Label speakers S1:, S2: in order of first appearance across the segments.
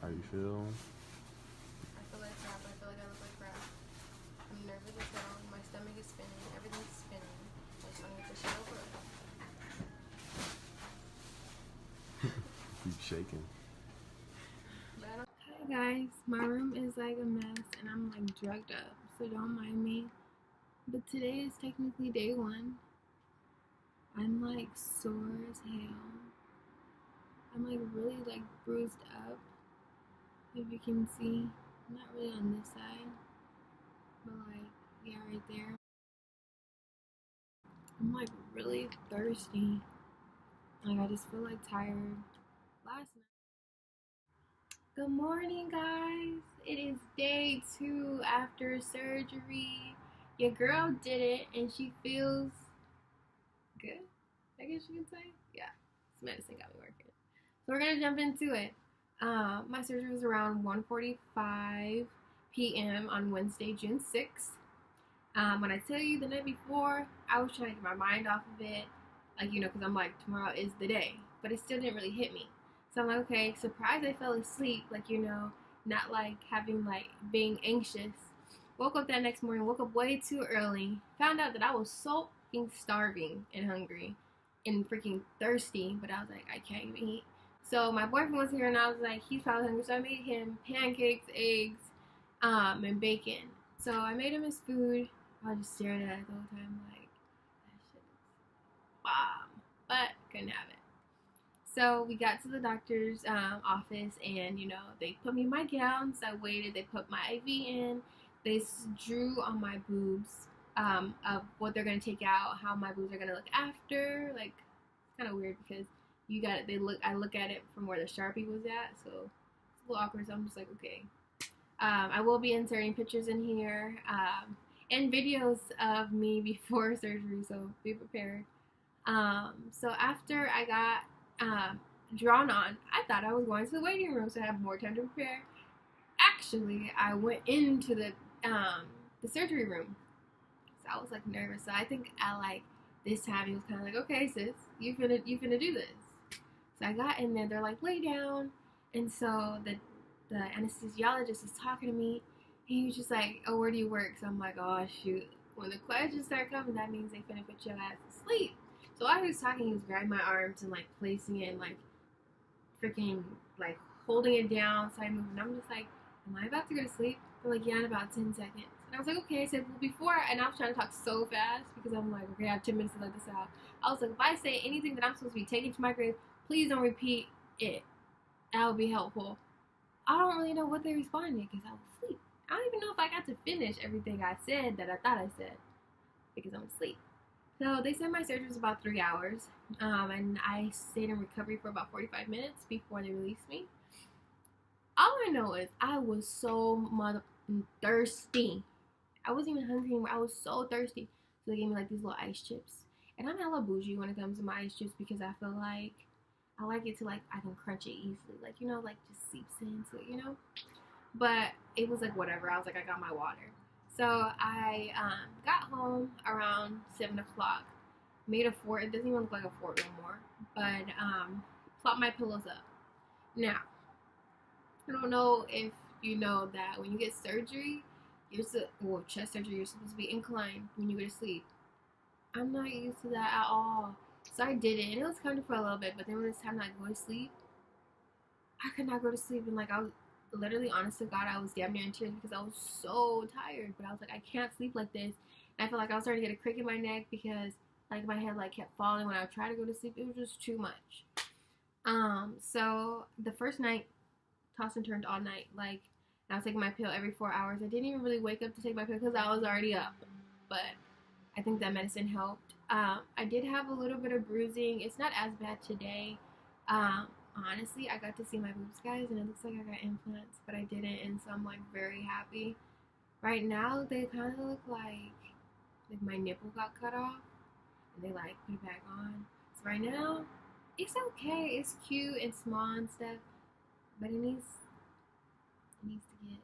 S1: How you feel?
S2: I feel like crap. I feel like I look like crap. I'm nervous as hell. My stomach is spinning. Everything's spinning. I just want to get this shit over.
S1: Keep shaking.
S2: Hi guys, my room is like a mess and I'm like drugged up, so don't mind me. But today is technically day one. I'm like sore as hell. I'm like really like bruised up. If you can see, not really on this side, but like yeah, right there. I'm like really thirsty. Like I just feel like tired. Last night. Good morning, guys. It is day 2 after surgery. Your girl did it and she feels good, I guess you could say. Yeah, this medicine got me working. So we're gonna jump into it. My surgery was around 1:45 p.m. on Wednesday, June 6th. When I tell you the night before, I was trying to get my mind off of it, like, you know, because I'm like, tomorrow is the day. But it still didn't really hit me. So I'm like, okay, surprised I fell asleep, like, you know, not like having, like, being anxious. Woke up that next morning, woke up way too early, found out that I was so fucking starving and hungry and freaking thirsty, but I was like, I can't even eat. So my boyfriend was here and I was like, he's probably hungry, so I made him pancakes, eggs, and bacon. So I made him his food. I just stared at it the whole time like, that shit is bomb. But couldn't have it. So we got to the doctor's office and, you know, they put me in my gown. So I waited. They put my IV in. They drew on my boobs of what they're going to take out, how my boobs are going to look after. Like, it's kind of weird because you got it. I look at it from where the Sharpie was at. So it's a little awkward. So I'm just like, okay. I will be inserting pictures in here. And videos of me before surgery, so be prepared. So after I got drawn on, I thought I was going to the waiting room so I have more time to prepare. Actually, I went into the surgery room, so I was like nervous. So I think this time he was kind of like, okay, sis, you finna do this. So I got in there. They're like, lay down, and so the anesthesiologist is talking to me. He was just like, oh, where do you work? So I'm like, oh, shoot. When the questions start coming, that means they finna put your ass to sleep. So while he was talking, he was grabbing my arms and, like, placing it and, like, freaking, like, holding it down so I move. And I'm just like, am I about to go to sleep? They're like, yeah, in about 10 seconds. And I was like, okay. I said, well, before, and I was trying to talk so fast because I'm like, okay, I have 10 minutes to let this out. I was like, if I say anything that I'm supposed to be taking to my grave, please don't repeat it. That would be helpful. I don't really know what they responded because I was asleep. I don't even know if I got to finish everything I said that I thought I said because I'm asleep. So they said my surgery was about 3 hours, and I stayed in recovery for about 45 minutes before they released me. All I know is I was so thirsty. I wasn't even hungry anymore. I was so thirsty. So they gave me like these little ice chips. And I'm hella bougie when it comes to my ice chips because I feel like I like it to, like, I can crunch it easily. Like, you know, like, just seeps into it, you know? But it was like, whatever. I was like, I got my water. So I got home around 7 o'clock. Made a fort. It doesn't even look like a fort no more. But plopped my pillows up. Now, I don't know if you know that when you get surgery, chest surgery, you're supposed to be inclined when you go to sleep. I'm not used to that at all. So I did it, and it was kind of for a little bit, but then when it's time to, like, go to sleep, I could not go to sleep, and, like, I was literally, honest to God, I was damn near in tears because I was so tired, but I was like, I can't sleep like this, and I felt like I was starting to get a crick in my neck because, like, my head, like, kept falling when I would try to go to sleep. It was just too much. So the first night, tossed and turned all night, like, I was taking my pill every 4 hours. I didn't even really wake up to take my pill because I was already up, but I think that medicine helped. I did have a little bit of bruising. It's not as bad today. Honestly, I got to see my boobs, guys, and it looks like I got implants, but I didn't, and so I'm, like, very happy. Right now, they kind of look like my nipple got cut off, and they, like, put it back on. So right now, it's okay. It's cute and small and stuff, but it needs to get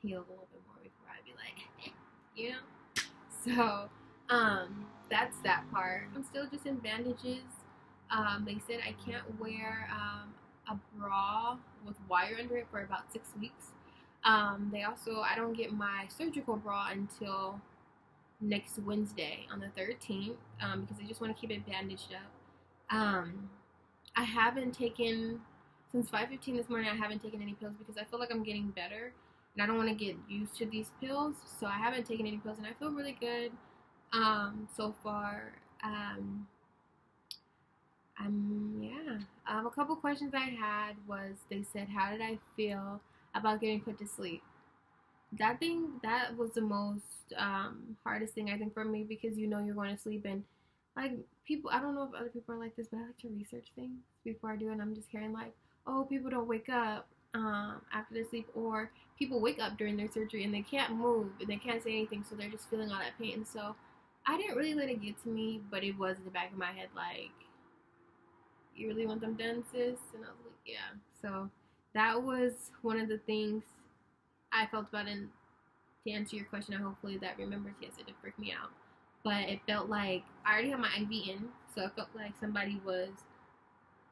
S2: healed a little bit more before I be like, you know? So, that's that part. I'm still just in bandages. They said I can't wear a bra with wire under it for about 6 weeks. I don't get my surgical bra until next Wednesday on the 13th, because I just want to keep it bandaged up. I haven't taken, since 5:15 this morning, I haven't taken any pills because I feel like I'm getting better and I don't want to get used to these pills. So I haven't taken any pills and I feel really good so far. Yeah. A couple questions I had was, they said, how did I feel about getting put to sleep? That was the most hardest thing I think for me, because you're going to sleep, and like, people, I don't know if other people are like this, but I like to research things before I do it. And I'm just hearing like, oh, people don't wake up after they sleep, or people wake up during their surgery and they can't move and they can't say anything, so they're just feeling all that pain. So I didn't really let it get to me, but it was in the back of my head like, you really want them done, sis? And I was like, yeah. So that was one of the things I felt about it. To answer your question, and hopefully that remembers, yes, it did freak me out. But it felt like I already had my IV in, so it felt like somebody was,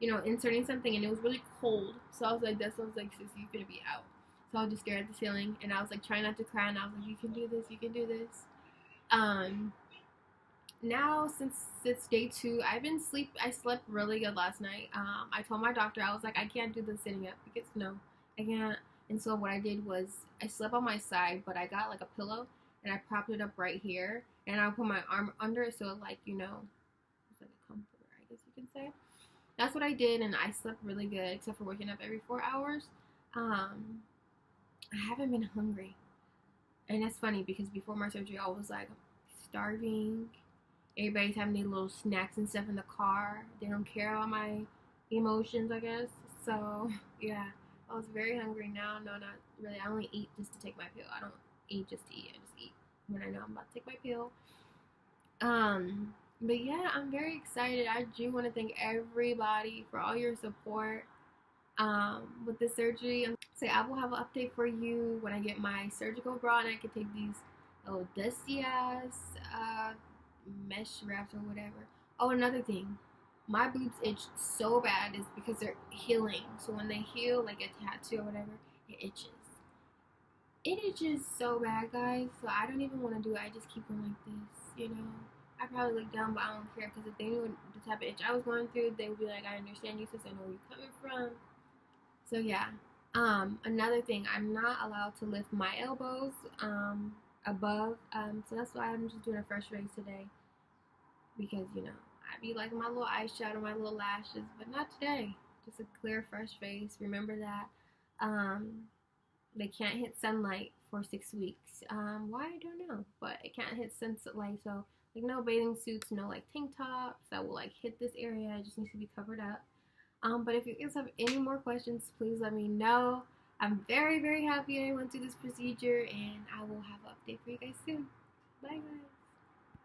S2: inserting something, and it was really cold. So I was like, that sounds like, sis, you're gonna be out. So I was just staring at the ceiling, and I was like trying not to cry, and I was like, you can do this, you can do this. Now, since it's day 2, I slept really good last night. I told my doctor, I was like, I can't do the sitting up, because no, I can't. And so what I did was, I slept on my side, but I got like a pillow and I propped it up right here, and I put my arm under it, so like, it's like a comforter, I guess you can say. That's what I did, and I slept really good, except for waking up every 4 hours. I haven't been hungry, and that's funny because before my surgery, I was like starving. Everybody's having these little snacks and stuff in the car. They don't care about my emotions, I guess. So yeah, I was very hungry now. No, not really. I only eat just to take my pill. I don't eat just to eat. I just eat when I know I'm about to take my pill. But yeah, I'm very excited. I do want to thank everybody for all your support with the surgery. So I will have an update for you when I get my surgical bra and I can take these little dusty ass mesh wraps or whatever. Oh, another thing, my boobs itch so bad is because they're healing. So when they heal, like a tattoo or whatever, it itches. It itches so bad, guys. So I don't even want to do it. I just keep them like this, I probably look down, but I don't care, because if they knew the type of itch I was going through, they would be like, I understand you, sis, I know where you're coming from. So yeah. Another thing, I'm not allowed to lift my elbows above. So that's why I'm just doing a fresh face today, because I be like my little eyeshadow, my little lashes, but not today. Just a clear, fresh face. Remember that. They can't hit sunlight for 6 weeks. Why, I don't know, but it can't hit sunlight. So like, no bathing suits, no like tank tops that will like hit this area. It just needs to be covered up. But if you guys have any more questions, please let me know. I'm very, very happy I went through this procedure, and I will have an update for you guys soon. Bye, guys.